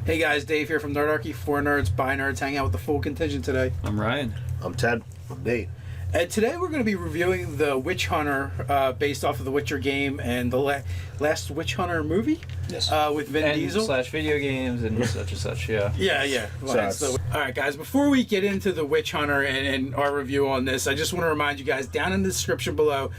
Hey guys, Dave here from Nerdarchy. For nerds, by nerds, hang out with the full contingent today. I'm Ryan. I'm Ted. I'm Nate. And today we're going to be reviewing The Witch Hunter, based off of the Witcher game and the last Witch Hunter movie. Yes. With Vin Diesel. / video games and such and such, yeah. Yeah. Alright guys, before we get into The Witch Hunter and our review on this, I just want to remind you guys, down in the description below,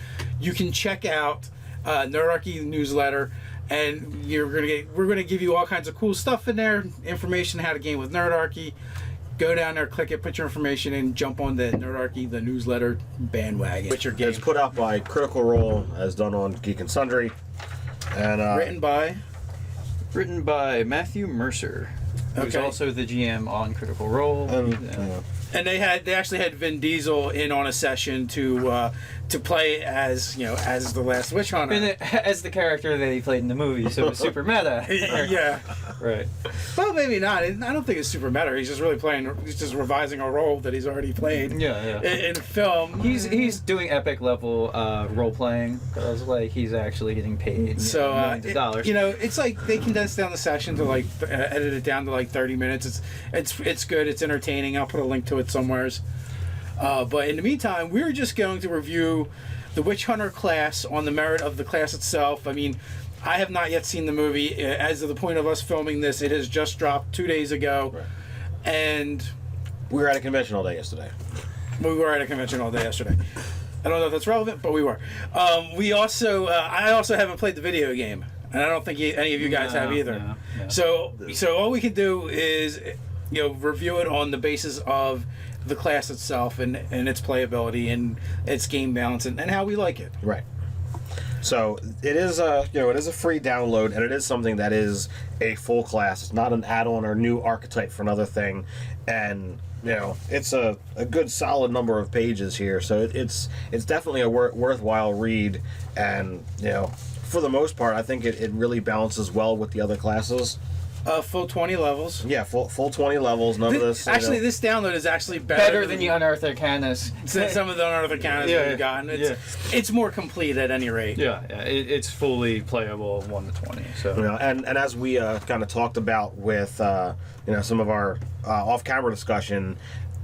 you can check out Nerdarchy newsletter. And we're gonna give you all kinds of cool stuff in there, information how to game with Nerdarchy. Go down there, click it, put your information in, jump on the Nerdarchy, the newsletter bandwagon. Witcher game. It's put out by Critical Role, as done on Geek and Sundry, and written by Matthew Mercer, who's also the GM on Critical Role. And they actually had Vin Diesel in on a session to play as the last Witch Hunter, and as the character that he played in the movie, so it's super meta. Yeah, right. Well, maybe not. I don't think it's super meta. He's just really playing. He's just revising a role that he's already played. Yeah. In film, he's doing epic level role playing. Like he's actually getting paid. So millions of dollars. It's like they condensed down the session to edit it down to 30 minutes. It's good. It's entertaining. I'll put a link to it somewheres. But in the meantime, we're just going to review the Witch Hunter class on the merit of the class itself. I mean, I have not yet seen the movie. As of the point of us filming this, it has just dropped 2 days ago. Right. And we were at a convention all day yesterday. We were at a convention all day yesterday. I don't know if that's relevant, but we were. I also haven't played the video game, and I don't think any of you guys have either. No. So all we can do is review it on the basis of the class itself and its playability and its game balance and how we like it. Right. So it is a free download, and it is something that is a full class. It's not an add-on or new archetype for another thing, and it's a good solid number of pages here. So it's definitely a worthwhile read, and for the most part, I think it really balances well with the other classes. Full 20 levels. Yeah, full 20 levels. None of this. Actually, this download is actually better than the Unearthed Arcanas. Some of the Unearthed Arcanas that we've gotten. It's more complete at any rate. Yeah. It's fully playable 1 to 20. So and as we kind of talked about with some of our off-camera discussion,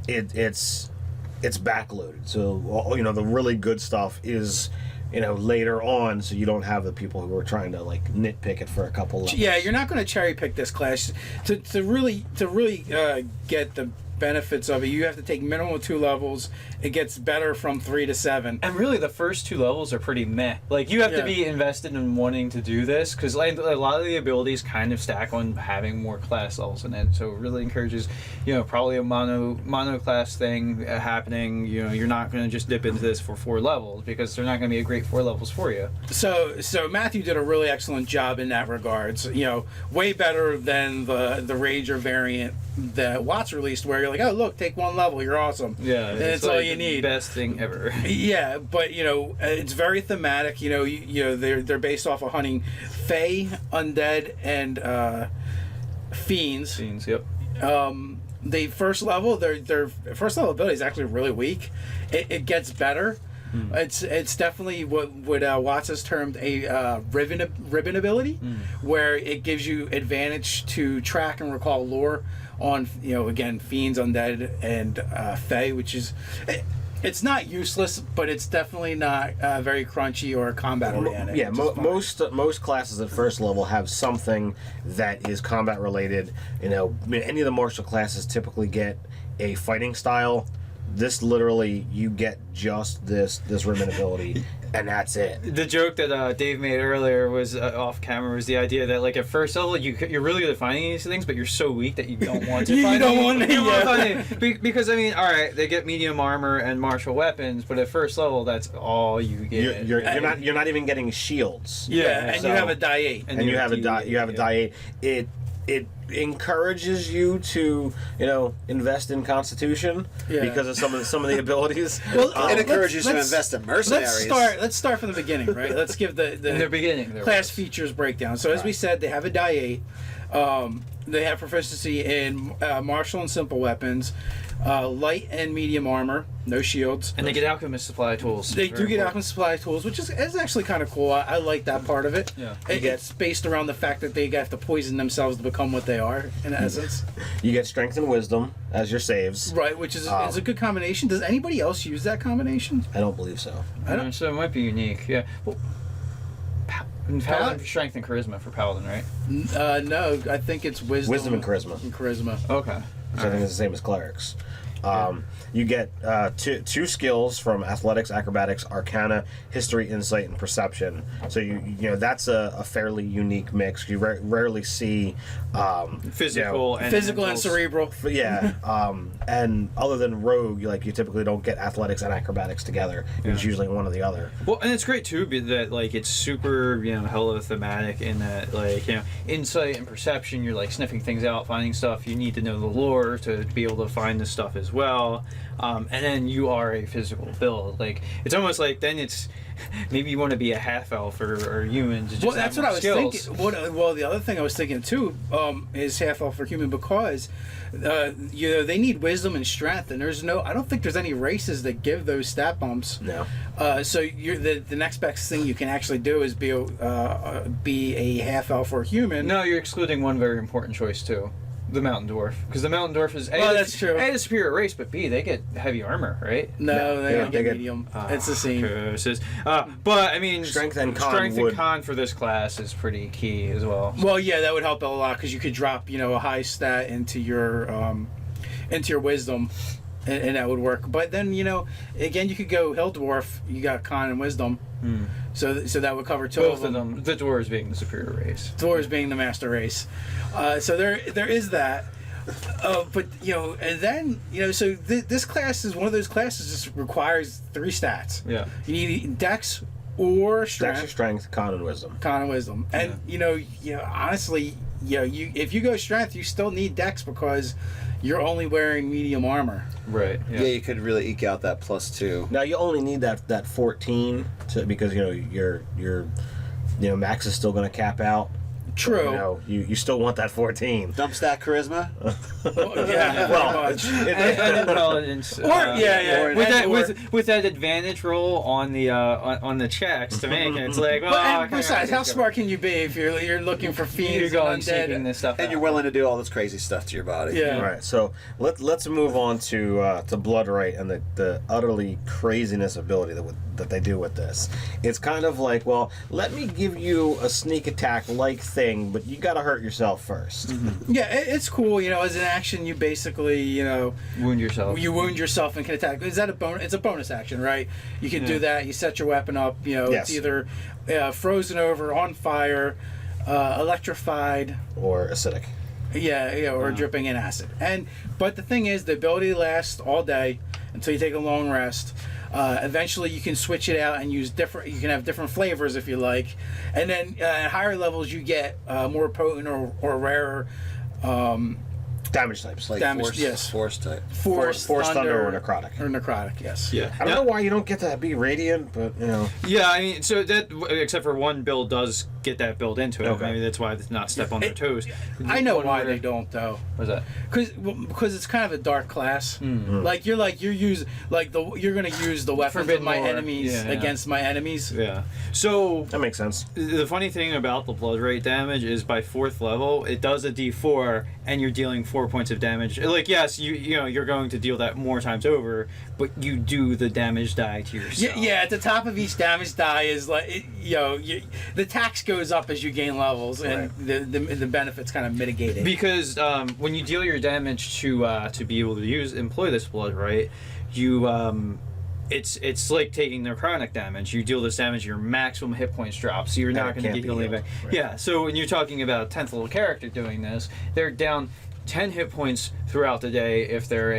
it's backloaded. So the really good stuff is later on, so you don't have the people who are trying to nitpick it for a couple levels. Yeah, you're not going to cherry pick this class to really get the benefits of it. You have to take minimum of 2 levels. It gets better from 3 to 7. And really, the first 2 levels are pretty meh. You have to be invested in wanting to do this, because a lot of the abilities kind of stack on having more class levels in it. So it really encourages, probably a mono class thing happening. You're not going to just dip into this for 4 levels, because they're not going to be a great 4 levels for you. So Matthew did a really excellent job in that regards. Way better than the Rager variant that Watts released, where you're like, oh look, take 1 level, you're awesome. Yeah, and it's all you need. Best thing ever. Yeah, but it's very thematic. They're based off of hunting fae, undead, and fiends. Fiends, yep. The first level, their first level ability is actually really weak. It gets better. It's definitely what Watts has termed a ribbon ability, where it gives you advantage to track and recall lore on again, fiends, undead, and fae, which is it's not useless, but it's definitely not very crunchy or combat oriented. Yeah, most classes at first level have something that is combat related. Any of the martial classes typically get a fighting style. This literally, you get just this ribbon ability, and that's it. The joke that Dave made earlier was off camera was the idea that at first level you're really good at finding these things, but you're so weak that you don't want to. You don't want to. Because all right, they get medium armor and martial weapons, but at first level that's all you get. You're not even getting shields. Yeah, and you have a die 8, and you have a die 8. It encourages you to invest in Constitution because of some of the abilities. Well, it encourages you to invest in mercenaries. Let's start from the beginning, right? Let's give the beginning class features breakdown. So as we said, they have a die 8. They have proficiency in martial and simple weapons, light and medium armor, no shields. And they get alchemist supply tools. They do get alchemist supply tools, which is actually kind of cool. I like that part of it. Yeah. It's based around the fact that they have to poison themselves to become what they are, in essence. You get strength and wisdom as your saves. Right, which is a good combination. Does anybody else use that combination? I don't believe so. So it might be unique. Yeah. Well, Paladin for strength and charisma for Paladin, right? No, I think it's wisdom. Wisdom and charisma. Okay. Which I think is the same as clerics. You get two skills from athletics, acrobatics, arcana, history, insight, and perception. So you know that's a fairly unique mix. You rarely see physical and cerebral. Yeah, and other than rogue, you typically don't get athletics and acrobatics together. It's usually one or the other. Well, and it's great too that it's super hella thematic in that insight and perception. You're sniffing things out, finding stuff. You need to know the lore to be able to find this stuff as well. And then you are a physical build. It's almost then it's maybe you want to be a half elf or human. To just that's have what I more was skills. thinking. Well, the other thing I was thinking too is half elf or human because they need wisdom and strength, and I don't think there's any races that give those stat bumps. No. So the next best thing you can actually do is be a half elf or human. No, you're excluding one very important choice too. The Mountain Dwarf, because the Mountain Dwarf is that's true. A, the superior race, but B, they get heavy armor, right? No, they they get get medium. It's the same. But I mean, strength and con for this class is pretty key as well. Well, yeah, that would help a lot because you could drop a high stat into your wisdom, and that would work. But then again, you could go Hill Dwarf. You got con and wisdom. So that would cover both of them. The dwarves being the superior race. Dwarves being the master race. So there is that. But and then so this class is one of those classes that just requires 3 stats. Yeah. You need Dex or Strength. Dex or strength, con and wisdom. Con and wisdom, and honestly, if you go Strength, you still need Dex because you're only wearing medium armor. Right. Yeah, you could really eke out that +2. Now you only need that 14 because your max is still going to cap out. True. You still want that 14. Dump stat charisma. Yeah. Well, and intelligence. With that advantage roll on the checks to make it, it's and besides, how smart can you be if you're looking for fiends and seeking undead? this stuff And you're willing to do all this crazy stuff to your body. Yeah. All right, so let's move on to Bloodright and the utterly craziness ability that they do with this. It's kind of let me give you a sneak attack thing, but you got to hurt yourself first. Mm-hmm. Yeah, it's cool. As an action, you basically wound yourself. You wound yourself and can attack. Is that a bonus? It's a bonus action, right? You can do that. You set your weapon up. Yes. It's either frozen over, on fire, electrified, Or acidic. or dripping in acid. But the thing is, the ability lasts all day until you take a long rest. Eventually, you can switch it out and use different. You can have different flavors if you like, and then at higher levels, you get more potent or rarer damage types. Force type. Force, thunder, or necrotic. Or necrotic, yes. Yeah. I don't know why you don't get to be radiant, but Yeah, I mean, so that except for one build does get that build into it. Okay. Maybe that's why it's not step on their toes. I know why they don't though. What's that? Because it's kind of a dark class. You're gonna use the weapons Forbidden of my lore. enemies against my enemies. Yeah. So that makes sense. the funny thing about the blood rate damage is by 4th level, it does a D4, and you're dealing 4 points of damage. Yes, you're going to deal that more times over, but you do the damage die to yourself. Yeah. At the top of each damage die is the tax goes up as you gain levels, and the benefits kind of mitigate it. Because when you deal your damage to be able to employ this blood, right? You it's like taking their chronic damage. You deal this damage, your maximum hit points drop, so you're not going to get healed back. Right. Yeah. So when you're talking about a 10th level character doing this, they're down 10 hit points throughout the day if they're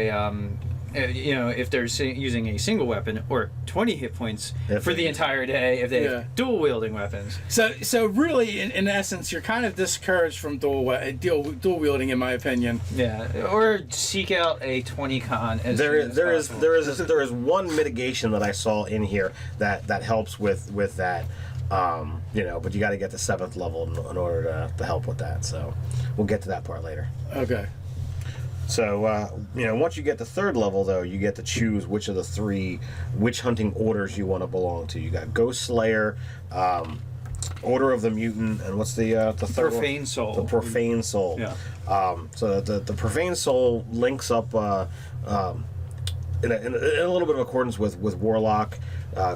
if they're using a single weapon, or 20 hit points for the entire day if they have dual wielding weapons. So really, in essence, you're kind of discouraged from dual wielding, in my opinion. Yeah, or seek out a 20 con. As There is one mitigation that I saw in here that helps with that. But you got to get to 7th level in order to help with that. So we'll get to that part later. Okay. So, once you get to 3rd level, though, you get to choose which of the 3 witch hunting orders you want to belong to. You got Ghost Slayer, Order of the Mutant, and what's the third Profane one? Soul. The Profane Soul. Yeah. So the Profane Soul links up in a little bit of accordance with Warlock.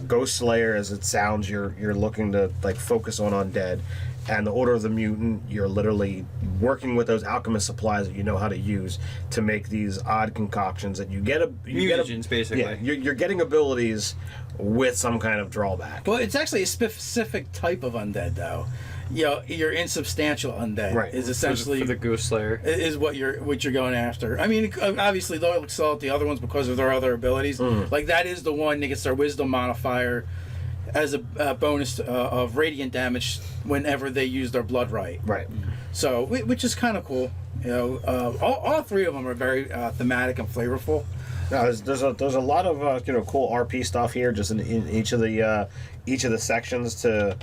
Ghost Slayer, as it sounds, you're looking to like focus on undead. And the Order of the Mutant, you're literally working with those alchemist supplies that you know how to use to make these odd concoctions that you get. Mutagens, basically. Yeah, you're getting abilities with some kind of drawback. Well, it's actually a specific type of undead, though. Your insubstantial undead Right. is essentially for the Ghost Slayer. is what you're going after. I mean, obviously they'll excel at the other ones because of their other abilities. Like that is the one that gets their wisdom modifier as a bonus of radiant damage whenever they use their blood right. Right. So, which is kind of cool. All 3 of them are very thematic and flavorful. No, there's a lot of cool RP stuff here, just in each of the sections to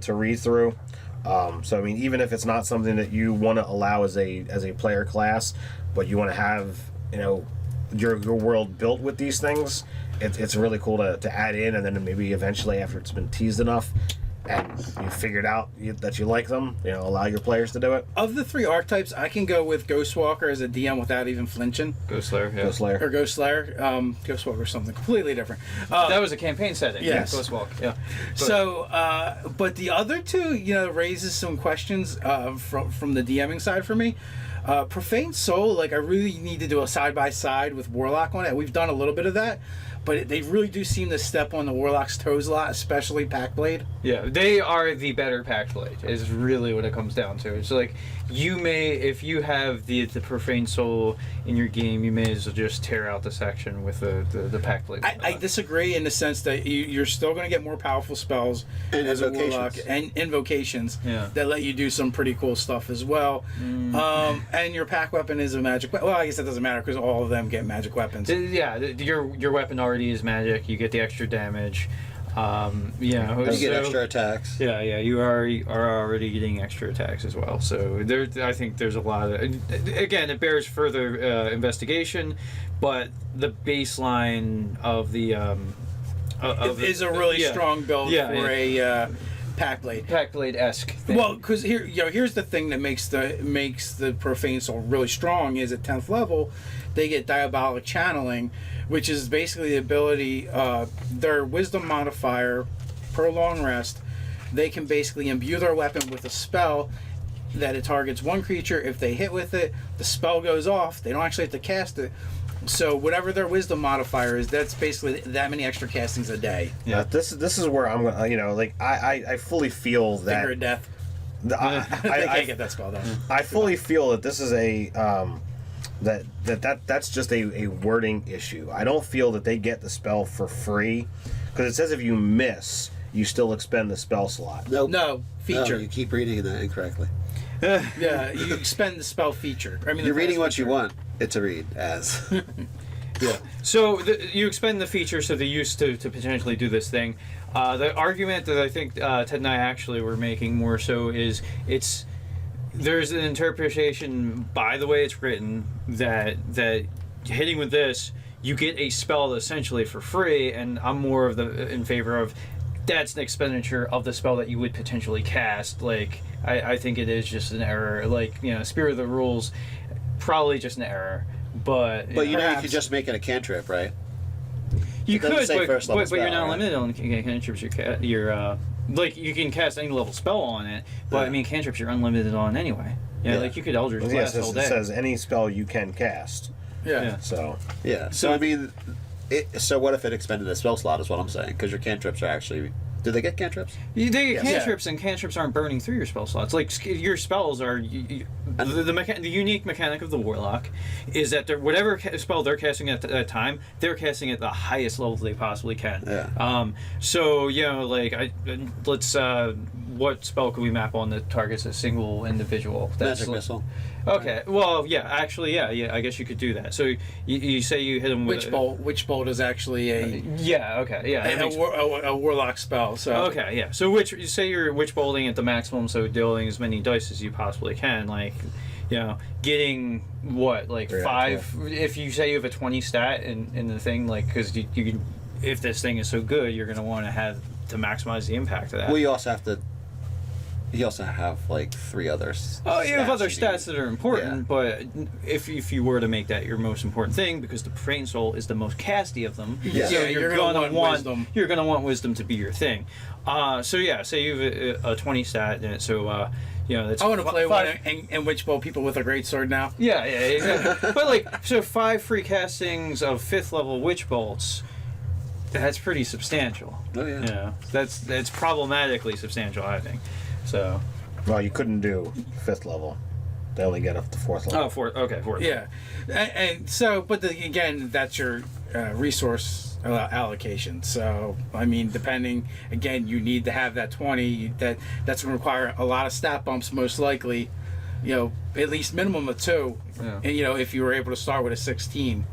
read through. So I mean, even if it's not something that you want to allow as a player class, but you want to have your world built with these things, it's really cool to add in, and then maybe eventually after it's been teased enough and you figured out that you like them, allow your players to do it. Of the 3 archetypes, I can go with Ghostwalker as a DM without even flinching. Ghost Slayer, yeah. Ghost Slayer. Or Ghost Slayer. Ghostwalker is something completely different. That was a campaign setting. Yes. Yeah, Ghostwalk, yeah. But the other 2, raises some questions from the DMing side for me. Profane Soul, I really need to do a side-by-side with Warlock on it. We've done a little bit of that, but they really do seem to step on the Warlock's toes a lot, especially Packblade. Yeah, they are the better Packblade, is really what it comes down to. It's like, you may, if you have the Profane Soul in your game, you may as well just tear out the section with the Packblade. I disagree in the sense that you're still going to get more powerful spells And as a invocations. Warlock and invocations Yeah. that let you do some pretty cool stuff as well. And your pack weapon is a magic weapon. Well, I guess that doesn't matter because all of them get magic weapons. Your weapon already is magic. You get the extra damage. You get extra attacks. Yeah, you are already getting extra attacks as well. So I think there's a lot of. Again, it bears further investigation, but the baseline of the is a really strong build for a Packblade. Packblade-esque thing. Well, because here's the thing that makes the Profane Soul really strong is at 10th level, they get Diabolic Channeling, which is basically the ability, their Wisdom modifier per long rest, they can basically imbue their weapon with a spell that it targets one creature. If they hit with it, the spell goes off. They don't actually have to cast it. So whatever their Wisdom modifier is, that's basically that many extra castings a day. Yeah. This is where I'm gonna, I fully feel that. Finger of Death. They I can't get that spell done. I fully feel that this is a that's just a wording issue. I don't feel that they get the spell for free, because it says if you miss, you still expend the spell slot. Nope. No, feature. No, you keep reading that incorrectly. Yeah, you expend the spell feature. I mean, You're the reading fast what you feature. want it to read as. Yeah. So you expend the feature, so they used to potentially do this thing. The argument that I think Ted and I actually were making more so is there's an interpretation by the way it's written that hitting with this, you get a spell essentially for free, and I'm more in favor of that's an expenditure of the spell that you would potentially cast. I think it is just an error. Spirit of the Rules, probably just an error. But you could just make it a cantrip, right? You It doesn't could, say but first level you're not spell, right? limited on cantrips. You can cast any level spell on it, but Yeah. I mean cantrips you're unlimited on anyway. Yeah, you could Eldritch Yes, Blast all day. it says any spell you can cast. Yeah. So Yeah. So I mean, so what if it expended a spell slot? Is what I'm saying, because your cantrips are actually. Do they get cantrips? They get Yes. cantrips, and cantrips aren't burning through your spell slots. Your spells are the unique mechanic of the Warlock is that whatever spell they're casting at that time, they're casting at the highest level they possibly can. Yeah. So let's what spell can we map on that targets a single individual? Magic missile. Okay. Well, yeah. Actually, yeah. I guess you could do that. So you say you hit him with Witch bolt is actually yeah. Okay. Yeah. a warlock spell. So okay. Yeah. So you say you're witch bolting at the maximum, so dealing as many dice as you possibly can, like. You know, getting what, like 5? If you say you have a 20 stat in the thing, like, because you can, if this thing is so good, you're going to want to have to maximize the impact of that. Well, you also have like 3 others. Oh, you have other stats that are important, but if you were to make that your most important thing, because the Profane Soul is the most casty of them, Yeah. Yeah, you're gonna going to want wisdom. You're going to want wisdom to be your thing. So yeah, say you have a 20 stat in it, so you know that's. I want to play 5, one and witch bolt people with a great sword now. Yeah, exactly. But like, so 5 free castings of 5th level witch bolts. That's pretty substantial. Oh yeah. You know, that's problematically substantial, I think. So. Well, you couldn't do 5th level. They only get up to 4th level. Oh, 4th. Okay, 4th. Yeah, and so, but again, that's your resource allocation. So, I mean, depending, again, you need to have that 20. That's going to require a lot of stat bumps, most likely. You know, at least minimum of 2. Yeah. And, you know, if you were able to start with a 16.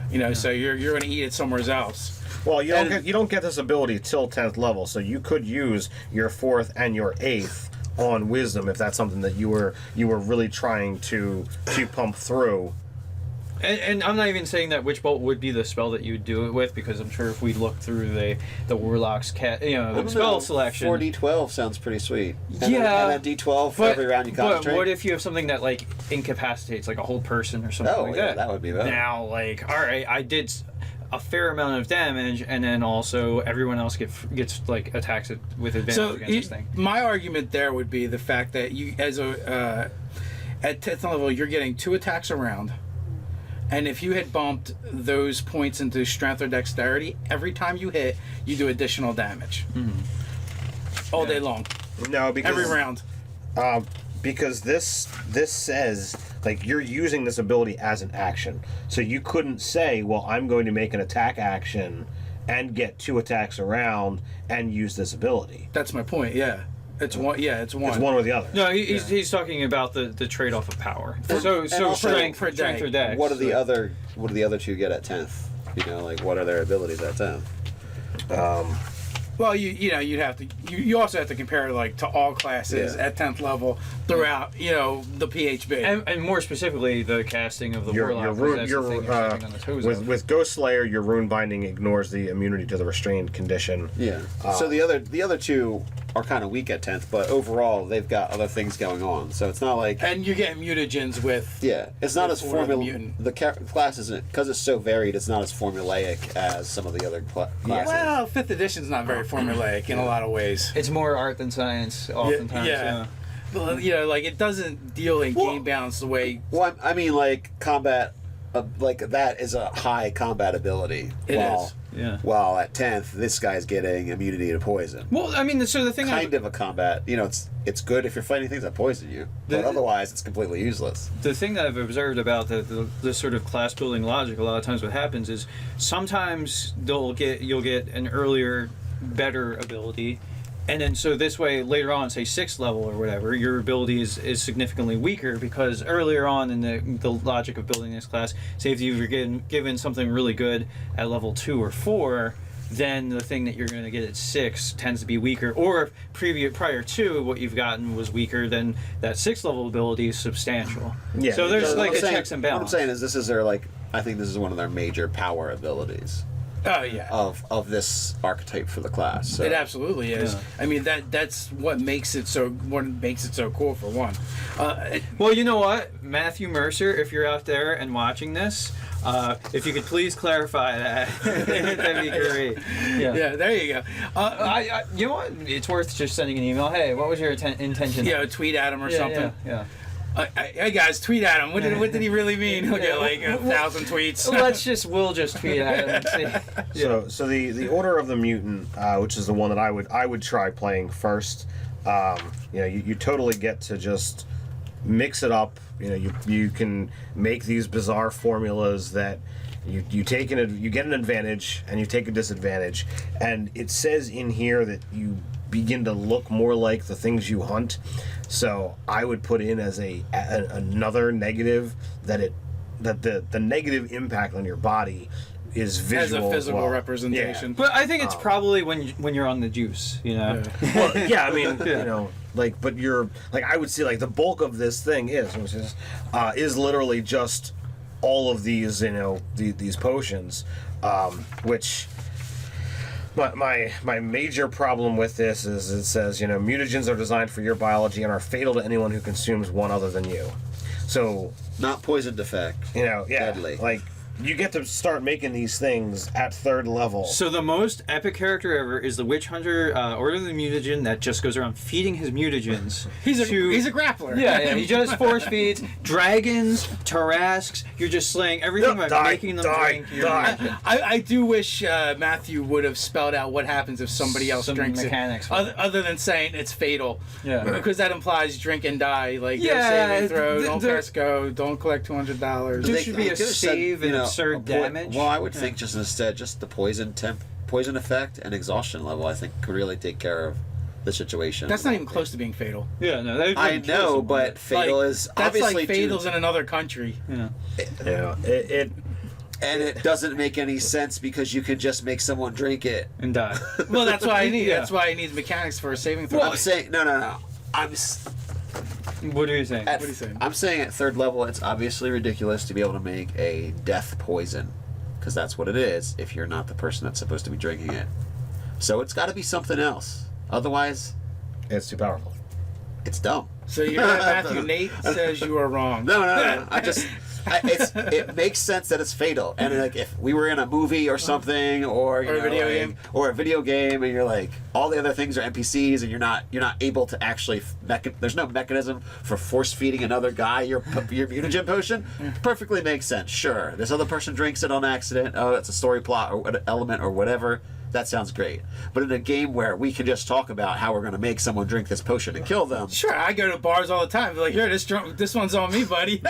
You know, so you're going to eat it somewhere else. Well, you don't get this ability till 10th level, so you could use your 4th and your 8th on wisdom if that's something that you were really trying to pump through. And I'm not even saying that Witch Bolt would be the spell that you would do it with, because I'm sure if we look through the Warlock's the spell selection. 4d12 sounds pretty sweet. And Yeah. then d12 for every round you concentrate. But what if you have something that like incapacitates, like a whole person or something like that? That would be better. Now, like, all right, I did a fair amount of damage, and then also everyone else gets like attacks with advantage So against this thing. my argument there would be the fact that you, as a at 10th level, you're getting 2 attacks a round. And if you had bumped those points into strength or dexterity, every time you hit, you do additional damage. All day long. No, because Every round. because this says like you're using this ability as an action. So you couldn't say, well, I'm going to make an attack action and get 2 attacks around and use this ability. That's my point, yeah. It's one. Yeah, it's one. It's one or the other. No, he's talking about the trade-off of power. So also strength per day. or dex. What do the other 2 get at 10th? You know, like what are their abilities at 10th? Well, you know, you'd have to. You also have to compare like to all classes at 10th level throughout. You know, the PHB. And more specifically, the casting of the Warlock. With Ghost Slayer, your rune binding ignores the immunity to the restrained condition. Yeah. So the other 2 are kind of weak at 10th, but overall they've got other things going on. So it's not like. And you're getting mutagens with. Yeah, it's not as formula. The class isn't, because it's so varied. It's not as formulaic as some of the other classes. Well, 5th edition's not very formulaic in a lot of ways. It's more art than science, oftentimes. Yeah. Well, you know, like it doesn't deal in game balance the way. Well, I mean, like combat, like that is a high combat ability. It is. Yeah. While at 10th, this guy's getting immunity to poison. Well, I mean, so the thing. Kind of a combat. You know, it's good if you're fighting things that poison you, but otherwise it's completely useless. The thing that I've observed about the sort of class building logic, a lot of times what happens is sometimes you'll get an earlier, better ability, and then so this way later on, say 6th level or whatever, your ability is significantly weaker because earlier on in the logic of building this class, say if you were given something really good at level 2 or 4, then the thing that you're going to get at 6 tends to be weaker, or prior to what you've gotten was weaker, then that 6th level ability is substantial. Yeah. So there's like a checks and balance. What I'm saying is this is their I think this is one of their major power abilities. Oh yeah. Of this archetype for the class. So. It absolutely is. Yeah. I mean that's what makes it so cool for one. Well, you know what, Matthew Mercer, if you're out there and watching this, if you could please clarify that, that'd be great. Yeah, there you go. You know what? It's worth just sending an email. Hey, what was your intention? You know, tweet at him or something. Yeah. Hey guys, tweet at him. What did he really mean? He'll get like 1,000 tweets. We'll just tweet at him and see. So the Order of the Mutant, which is the one that I would try playing first. You know, you totally get to just mix it up. You know, you can make these bizarre formulas that you get an advantage and you take a disadvantage, and it says in here that you begin to look more like the things you hunt. So I would put in as another negative that the negative impact on your body is visual as a physical as well. representation. But I think it's probably when you're on the juice, you know. Yeah. Well, yeah, I mean, you know, like, but you're like, I would see like the bulk of this thing is literally just all of these, you know, these potions, which. But my major problem with this is it says, you know, mutagens are designed for your biology and are fatal to anyone who consumes one other than you. So Not poisoned effect. you know, yeah, Deadly. like you get to start making these things at 3rd level. So the most epic character ever is the Witch Hunter, Order of the Mutagen, that just goes around feeding his mutagens. He's a grappler. Yeah, he just force feeds dragons, Tarrasques. You're just slaying everything by making them drink. I do wish Matthew would have spelled out what happens if somebody else Some drinks mechanics it, with it. other than saying it's fatal. Yeah. Because that implies drink and die. Like, Yeah, saving throw, don't there- pass go, don't collect $200. There should be a could've said, save and absurd damage. Well, I would think just instead, just the poison effect and exhaustion level, I think, could really take care of the situation. That's not even close to being fatal. Yeah, no, that I know, but fatal is that's obviously like fatal's in another country. Yeah. Yeah, it and it doesn't make any sense because you could just make someone drink it. And die. Well, that's why I need. Yeah. That's why I need mechanics for a saving throw. I'm saying no. What are you saying? What are you saying? I'm saying at 3rd level, it's obviously ridiculous to be able to make a death poison, because that's what it is if you're not the person that's supposed to be drinking it. So it's got to be something else. Otherwise, it's too powerful. it's dumb. So you're Matthew. Nate says you are wrong. No. It makes sense that it's fatal. And like if we were in a movie or something, or Or a video game. or a video game, and you're like all the other things are NPCs, and you're not able to actually there's no mechanism for force feeding another guy your mutagen potion. Perfectly makes sense. Sure, this other person drinks it on accident. Oh, it's a story plot or an element or whatever. That sounds great. But in a game where we can just talk about how we're going to make someone drink this potion and kill them. Sure, I go to bars all the time. Be like, here, this one's on me, buddy.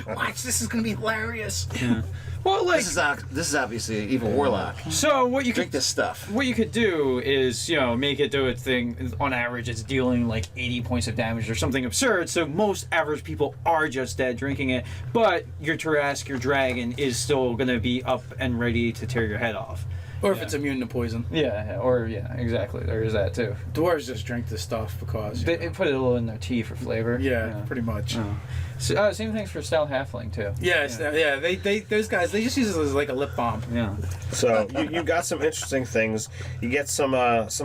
Watch, this is gonna be hilarious. Yeah. Well, like, This is obviously an evil warlock. so what you Drink could this stuff. what you could do is, you know, make it do its thing. On average, it's dealing like 80 points of damage or something absurd. So most average people are just dead drinking it. But your Tarrasque, your dragon, is still gonna be up and ready to tear your head off. Or if it's immune to poison. Yeah, or yeah, exactly. There is that too. Dwarves just drink this stuff because. You They know. put it a little in their tea for flavor. Yeah, pretty much. Oh. So, same things for Stout Halfling too. Yes, yeah. They those guys, they just use it as like a lip balm. Yeah. So you got some interesting things. You get some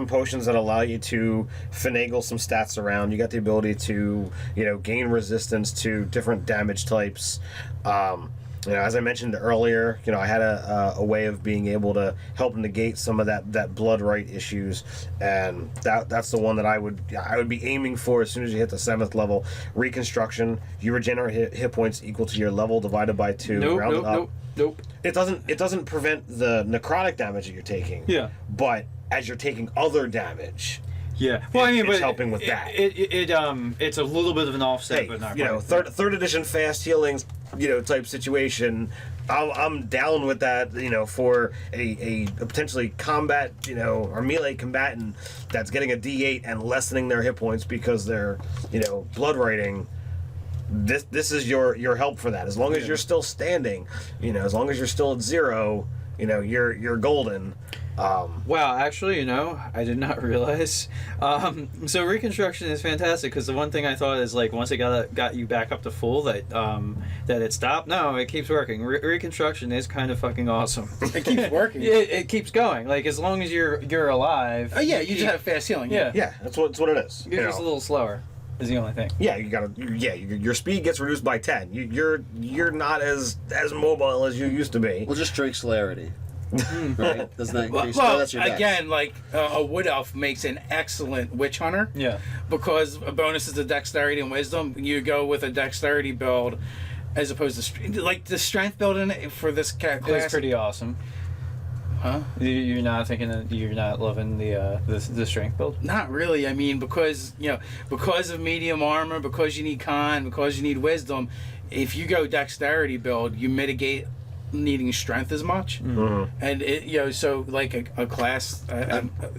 potions that allow you to finagle some stats around. You got the ability to, you know, gain resistance to different damage types. You know, as I mentioned earlier, you know, I had a way of being able to help negate some of that blood right issues, and that's the one that I would be aiming for as soon as you hit the 7th level. Reconstruction. You regenerate hit points equal to your level divided by 2. rounded up. Nope. It doesn't prevent the necrotic damage that you're taking. Yeah. But as you're taking other damage, Yeah. Well, I mean, it's but helping with that. It's a little bit of an offset, hey, but not you know, quite. third edition fast healing, you know, type situation. I'm down with that, you know, for a potentially combat, you know, or melee combatant that's getting a D8 and lessening their hit points because they're, you know, blood writing. This is your help for that. As long as you're still standing, you know, as long as you're still at 0, you know, you're golden. Wow, actually, you know, I did not realize. So Reconstruction is fantastic because the one thing I thought is like once it got you back up to full that it stopped. No, it keeps working. Reconstruction is kind of fucking awesome. It keeps working. It keeps going. Like as long as you're alive. Oh yeah, you just have fast healing. Yeah. Yeah, that's what it is. You're just a little slower. Is the only thing. Yeah, your speed gets reduced by 10. You're not as mobile as you used to be. We'll just drink celerity. Right? Doesn't that increase? Well, that's your dex. again, like a wood elf makes an excellent witch hunter. Yeah. Because bonuses to dexterity and wisdom, you go with a dexterity build as opposed to like the strength build in it for this class. It's pretty awesome. Huh? You're not thinking that you're not loving the strength build? Not really. I mean, because of medium armor, because you need con, because you need wisdom. If you go dexterity build, you mitigate needing strength as much, and it so like a class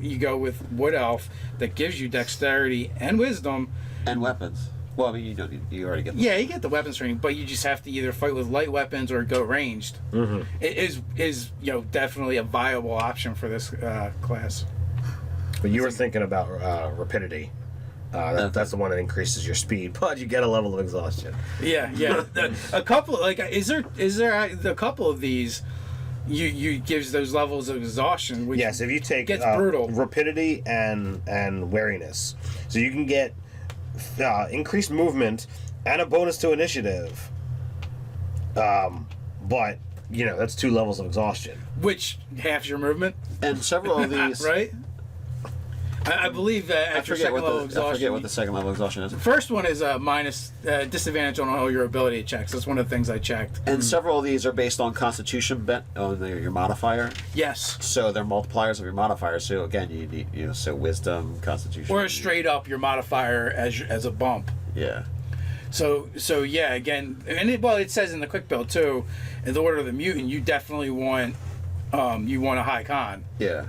you go with Wood Elf that gives you dexterity and wisdom and weapons. Well, I mean, you don't need, you already get. Yeah, you get the weapons training, but you just have to either fight with light weapons or go ranged. It is definitely a viable option for this class. But you were thinking about rapidity. That's the one that increases your speed, but you get a level of exhaustion. Yeah. A couple is there a couple of these you gives those levels of exhaustion, which Yes, if you take gets brutal. rapidity and wariness, so you can get increased movement and a bonus to initiative. But that's 2 levels of exhaustion. Which halves your movement, And several of these. right? I believe that after second level exhaustion. I forget what the second level exhaustion is. First one is minus disadvantage on all your ability checks. That's one of the things I checked. And several of these are based on Constitution bent on your modifier. Yes. So they're multipliers of your modifier. So again, you need so Wisdom, Constitution. Or straight up your modifier as a bump. Yeah. So yeah, again, and it says in the quick build too, in the Order of the Mutant, you definitely want a high con. Yeah.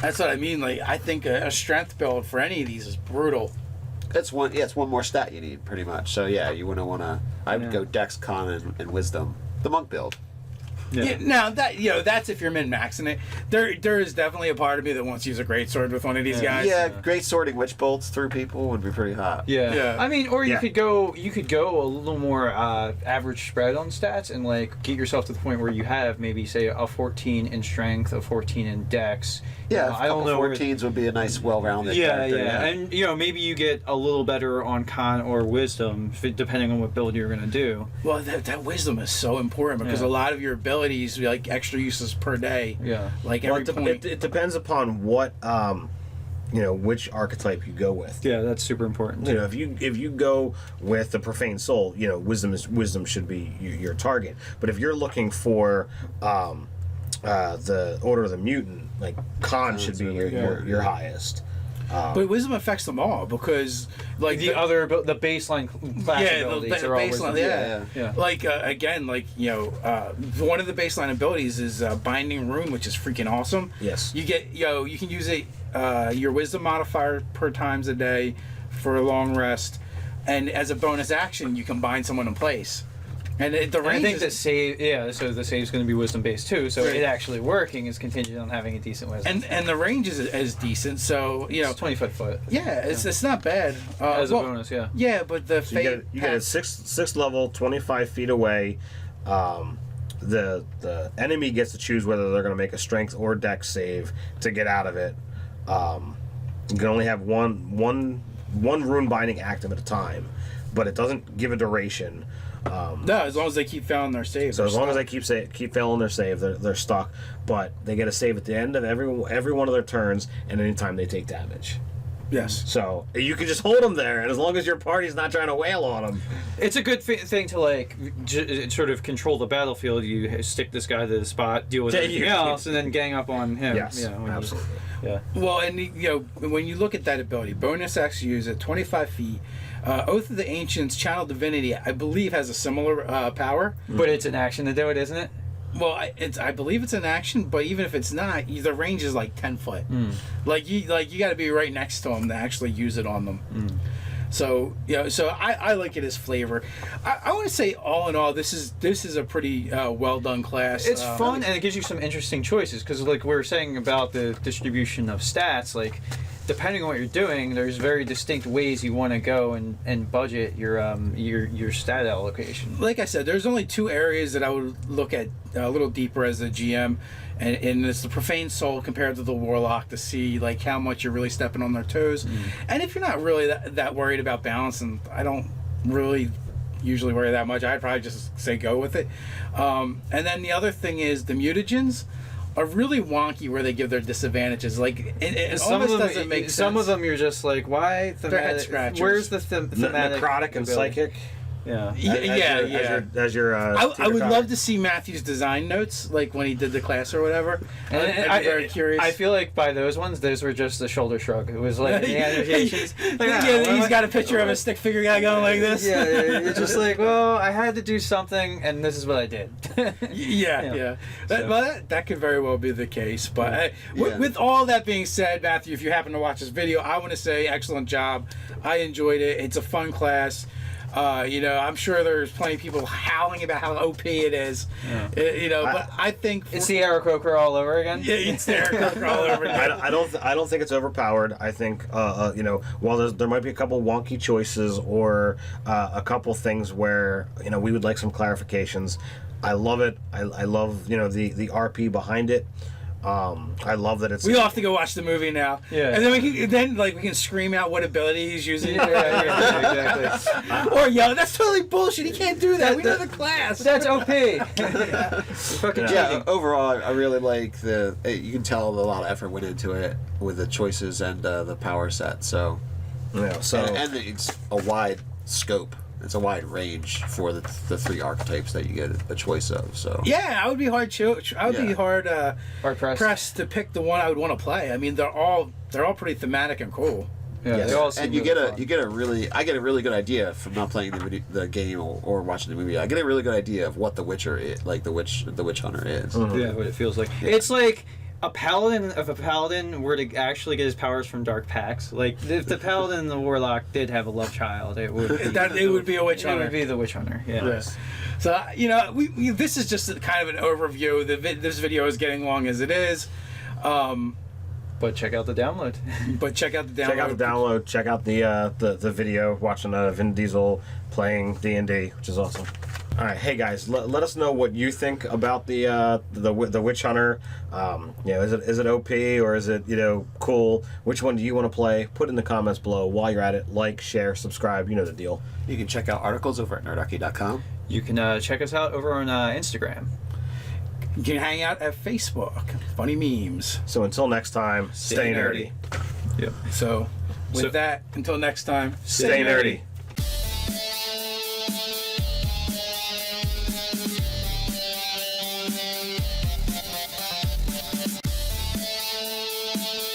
That's what I mean. Like, I think a strength build for any of these is brutal. It's one more stat you need pretty much. So yeah, you wouldn't want to. I would go Dex, Con, and Wisdom. The monk build. Yeah. Now that that's if you're min-maxing it. There is definitely a part of me that wants to use a greatsword with one of these guys. Yeah, great sorting witch bolts through people would be pretty hot. Yeah. I mean, or you Yeah. could go a little more average spread on stats and like get yourself to the point where you have maybe say a 14 in strength, a 14 in dex. Yeah, I don't know. 14s would be a nice, well-rounded character. And maybe you get a little better on con or wisdom depending on what build you're gonna do. Well, that wisdom is so important because a lot of your abilities, like extra uses per day. Yeah. Like Well, every point. it depends upon what which archetype you go with. Yeah, that's super important. If you go with the profane soul, wisdom should be your target. But if you're looking for the Order of the Mutant, like con should be your highest. But wisdom affects them all because, like the baseline class abilities are always baseline, yeah. Like again, like one of the baseline abilities is Binding Rune, which is freaking awesome. Yes. You get you can use your wisdom modifier per times a day for a long rest, and as a bonus action, you can bind someone in place. And the range I think the save, so the save is going to be wisdom based too. So it actually working is contingent on having a decent wisdom. And the range is decent. So it's 20-foot. Yeah, it's not bad. As a bonus, yeah. Yeah, but the So you get a sixth level, 25 feet away. The enemy gets to choose whether they're going to make a strength or dex save to get out of it. You can only have one rune binding active at a time, but it doesn't give a duration. No, as long as they keep failing their save. So as long as they keep failing their save, they're stuck. But they get a save at the end of every one of their turns, and anytime they take damage. Yes. So you can just hold them there, and as long as your party's not trying to wail on them, it's a good thing to like sort of control the battlefield. You stick this guy to the spot, deal with everything else, and then gang up on him. yes, absolutely. Well, and when you look at that ability, bonus X use at 25 feet. Oath of the Ancients, Channel Divinity, I believe has a similar power. But it's an action to do it, isn't it? Well, I believe it's an action, but even if it's not, the range is like 10 foot. Like you got to be right next to them to actually use it on them. So I like it as flavor. I want to say all in all, this is a pretty well done class. It's fun and it gives you some interesting choices because like we were saying about the distribution of stats, like depending on what you're doing, there's very distinct ways you want to go and budget your stat allocation. Like I said, there's only 2 areas that I would look at a little deeper as a GM, and it's the Profane Soul compared to the Warlock to see like how much you're really stepping on their toes. And if you're not really that worried about balance, and I don't really usually worry that much, I'd probably just say go with it. And then the other thing is the mutagens are really wonky where they give their disadvantages. Like it some almost of them, doesn't make sense. Some of them you're just like, why? They're head scratchers. Where's the thematic? Necrotic and ability? psychic. Yeah. As your I would love to see Matthew's design notes, like when he did the class or whatever. I'd be very curious. I feel like by those ones, those were just the shoulder shrug. It was like the annotations. He's got a picture of a stick figure guy going like this. Yeah, it's just like, well, I had to do something, and this is what I did. Yeah. That could very well be the case. But with all that being said, Matthew, if you happen to watch this video, I want to say excellent job. I enjoyed it. It's a fun class. I'm sure there's plenty of people howling about how OP it is. But I think it's the Aarakocra all over again. Yeah, it's the Aarakocra all over again. I don't think it's overpowered. I think while there might be a couple wonky choices or a couple things where we would like some clarifications. I love it. I love the RP behind it. I love that it's. We all have to go watch the movie now. Yeah. And then we can scream out what ability he's using. Yeah, exactly. Or yell, that's totally bullshit. He can't do that. We know the class. That's OP. Fucking cheating. Overall, I really like you can tell a lot of effort went into it with the choices and the power set. So. Yeah. And it's a wide scope. It's a wide range for the three archetypes that you get a choice of. So yeah, I would be hard pressed to pick the one I would want to play. I mean, they're all pretty thematic and cool. Yeah, yes. they all seem and I get a really good idea from not playing the game or watching the movie. I get a really good idea of what the Witcher is, like the witch hunter is. Mm-hmm. Yeah, what it feels like. Yeah. It's like a paladin were to actually get his powers from dark pacts. Like if the paladin and the warlock did have a love child, it would be a witch hunter. It would be the witch hunter. Yeah. Yes. So we this is just kind of an overview. This video is getting long as it is. But check out the download. Check out the video watching Vin Diesel playing D&D, which is awesome. All right, hey guys, let us know what you think about the Witch Hunter. Is it OP or is it cool? Which one do you want to play? Put in the comments below. While you're at it, like, share, subscribe. You know the deal. You can check out articles over at nerdhockey.com. You can check us out over on Instagram. You can hang out at Facebook. Funny memes. So until next time, stay nerdy. Yep. So with that, until next time, stay nerdy.